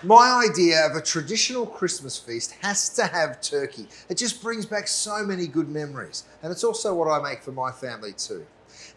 My idea of a traditional Christmas feast has to have turkey. It just brings back so many good memories. And it's also what I make for my family too.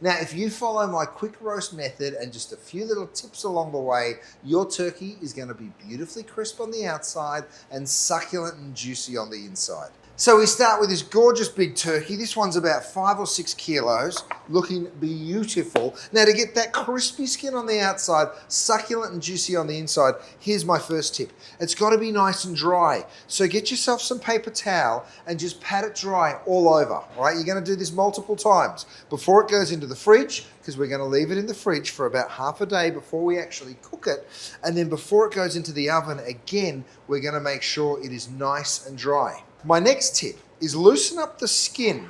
Now, if you follow my quick roast method and just a few little tips along the way, your turkey is going to be beautifully crisp on the outside and succulent and juicy on the inside. So we start with this gorgeous big turkey. This one's about 5 or 6 kilos, looking beautiful. Now, to get that crispy skin on the outside, succulent and juicy on the inside, here's my first tip. It's got to be nice and dry. So get yourself some paper towel and just pat it dry all over. All right, you're going to do this multiple times before it goes into the fridge, because we're going to leave it in the fridge for about half a day before we actually cook it. And then before it goes into the oven, again, we're going to make sure it is nice and dry. My next tip is loosen up the skin.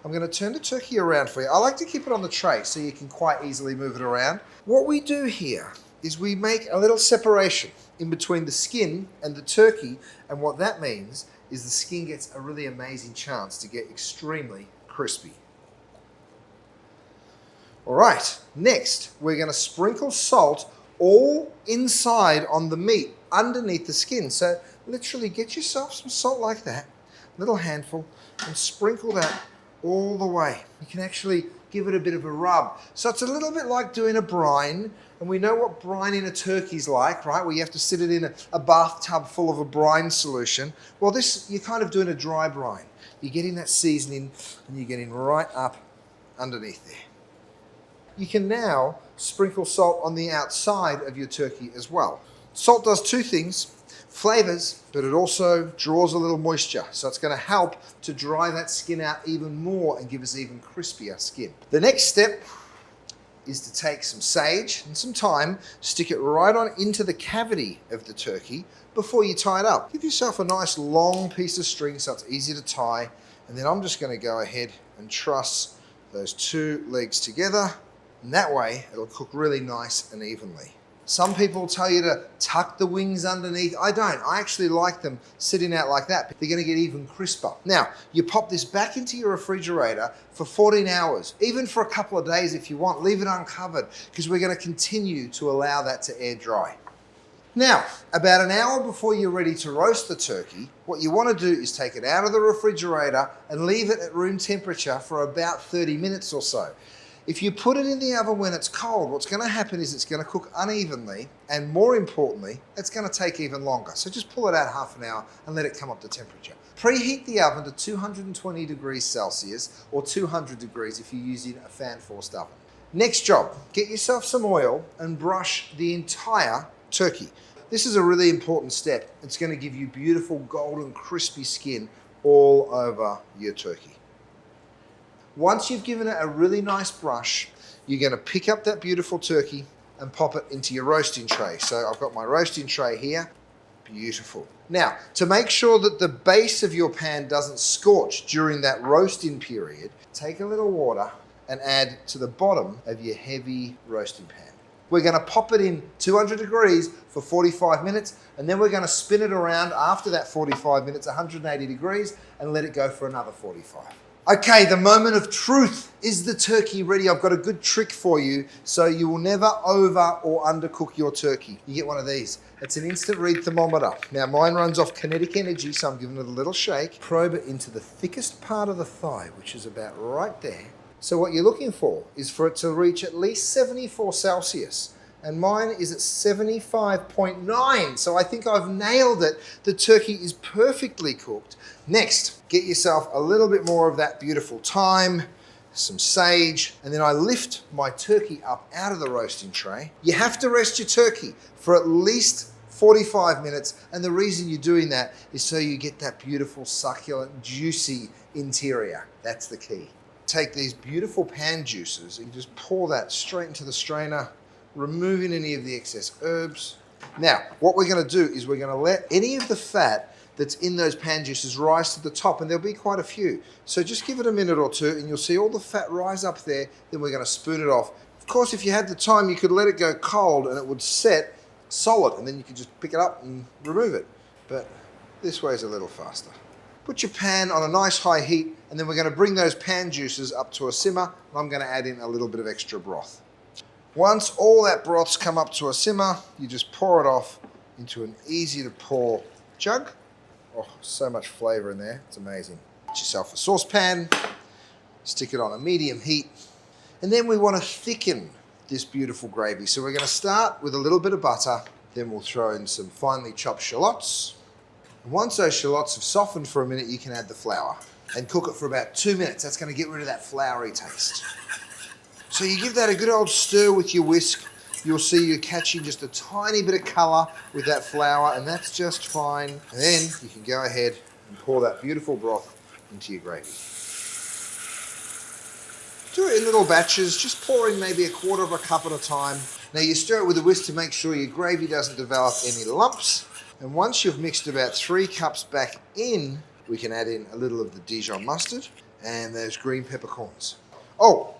I'm going to turn the turkey around for you. I like to keep it on the tray so you can quite easily move it around. What we do here is we make a little separation in between the skin and the turkey, and what that means is the skin gets a really amazing chance to get extremely crispy. All right, next we're going to sprinkle salt all inside on the meat underneath the skin. So literally get yourself some salt like that, little handful, and sprinkle that all the way. You can actually give it a bit of a rub. So it's a little bit like doing a brine, and we know what brine in a turkey's like, right? Where you have to sit it in a bathtub full of a brine solution. Well, this, you're kind of doing a dry brine. You're getting that seasoning and you're getting right up underneath there. You can now sprinkle salt on the outside of your turkey as well. Salt does two things. Flavors, but it also draws a little moisture. So it's going to help to dry that skin out even more and give us even crispier skin. The next step is to take some sage and some thyme, stick it right on into the cavity of the turkey before you tie it up. Give yourself a nice long piece of string so it's easy to tie. And then I'm just going to go ahead and truss those two legs together. And that way it'll cook really nice and evenly. Some people tell you to tuck the wings underneath. I don't. I actually like them sitting out like that. They're going to get even crisper. Now, you pop this back into your refrigerator for 14 hours, even for a couple of days if you want. Leave it uncovered, because we're going to continue to allow that to air dry. Now, about an hour before you're ready to roast the turkey, what you want to do is take it out of the refrigerator and leave it at room temperature for about 30 minutes or so. If you put it in the oven when it's cold, what's going to happen is it's going to cook unevenly, and more importantly, it's going to take even longer. So just pull it out half an hour and let it come up to temperature. Preheat the oven to 220 degrees Celsius or 200 degrees if you're using a fan-forced oven. Next job, get yourself some oil and brush the entire turkey. This is a really important step. It's going to give you beautiful golden crispy skin all over your turkey. Once you've given it a really nice brush, you're going to pick up that beautiful turkey and pop it into your roasting tray. So I've got my roasting tray here. Beautiful. Now, to make sure that the base of your pan doesn't scorch during that roasting period, take a little water and add to the bottom of your heavy roasting pan. We're going to pop it in 200 degrees for 45 minutes, and then we're going to spin it around after that 45 minutes, 180 degrees, and let it go for another 45. Okay, the moment of truth. Is the turkey ready? I've got a good trick for you so you will never over or undercook your turkey. You get one of these. It's an instant read thermometer. Now mine runs off kinetic energy, so I'm giving it a little shake. Probe it into the thickest part of the thigh, which is about right there. So what you're looking for is for it to reach at least 74 Celsius. And mine is at 75.9, so I think I've nailed it. The turkey is perfectly cooked. Next, get yourself a little bit more of that beautiful thyme, some sage, and then I lift my turkey up out of the roasting tray. You have to rest your turkey for at least 45 minutes, and the reason you're doing that is so you get that beautiful, succulent, juicy interior. That's the key. Take these beautiful pan juices and just pour that straight into the strainer, removing any of the excess herbs. Now, what we're going to do is we're going to let any of the fat that's in those pan juices rise to the top, and there'll be quite a few. So just give it a minute or two and you'll see all the fat rise up there. Then we're going to spoon it off. Of course, if you had the time, you could let it go cold and it would set solid, and then you could just pick it up and remove it. But this way is a little faster. Put your pan on a nice high heat, and then we're going to bring those pan juices up to a simmer, and I'm going to add in a little bit of extra broth. Once all that broth's come up to a simmer, you just pour it off into an easy to pour jug. Oh, so much flavour in there, it's amazing. Get yourself a saucepan, stick it on a medium heat, and then we want to thicken this beautiful gravy. So we're going to start with a little bit of butter, then we'll throw in some finely chopped shallots. And once those shallots have softened for a minute, you can add the flour and cook it for about 2 minutes. That's going to get rid of that floury taste. So you give that a good old stir with your whisk. You'll see you're catching just a tiny bit of colour with that flour, and that's just fine. And then you can go ahead and pour that beautiful broth into your gravy. Do it in little batches, just pour in maybe 1/4 cup at a time. Now you stir it with a whisk to make sure your gravy doesn't develop any lumps. And once you've mixed about 3 cups back in, we can add in a little of the Dijon mustard and those green peppercorns. Oh,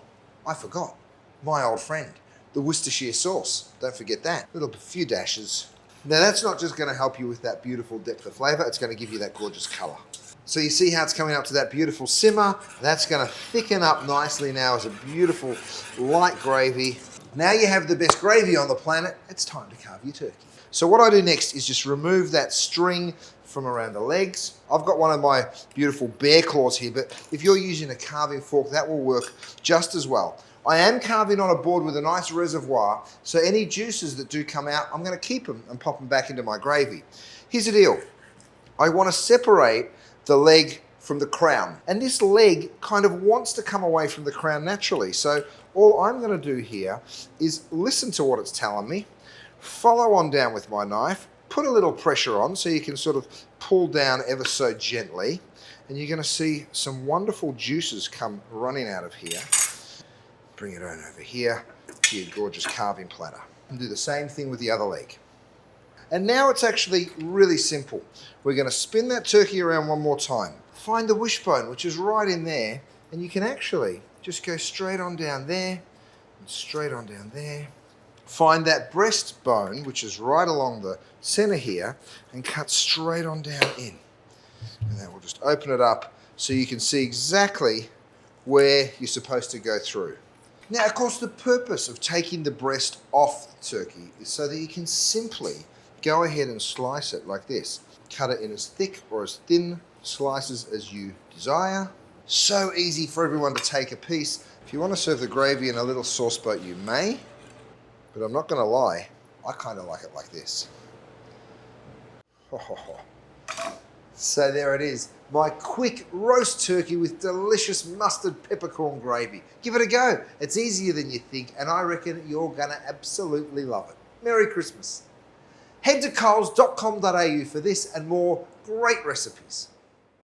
I forgot, my old friend, the Worcestershire sauce. Don't forget that. A few dashes. Now that's not just going to help you with that beautiful depth of flavour, it's going to give you that gorgeous colour. So you see how it's coming up to that beautiful simmer. That's going to thicken up nicely now as a beautiful light gravy. Now you have the best gravy on the planet, it's time to carve your turkey. So what I do next is just remove that string from around the legs. I've got one of my beautiful bear claws here, but if you're using a carving fork, that will work just as well. I am carving on a board with a nice reservoir, so any juices that do come out, I'm going to keep them and pop them back into my gravy. Here's the deal. I want to separate the leg from the crown, and this leg kind of wants to come away from the crown naturally. So all I'm going to do here is listen to what it's telling me, follow on down with my knife, put a little pressure on so you can sort of pull down ever so gently, and you're going to see some wonderful juices come running out of here. Bring it on over here to your gorgeous carving platter. And do the same thing with the other leg. And now it's actually really simple. We're going to spin that turkey around one more time. Find the wishbone, which is right in there, and you can actually just go straight on down there and straight on down there. Find that breastbone, which is right along the center here, and cut straight on down in. And then we'll just open it up so you can see exactly where you're supposed to go through. Now, of course, the purpose of taking the breast off the turkey is so that you can simply go ahead and slice it like this. Cut it in as thick or as thin slices as you desire. So easy for everyone to take a piece. If you want to serve the gravy in a little sauce boat, you may. But I'm not going to lie, I kind of like it like this. So there it is, my quick roast turkey with delicious mustard peppercorn gravy. Give it a go. It's easier than you think, and I reckon you're going to absolutely love it. Merry Christmas. Head to coles.com.au for this and more great recipes.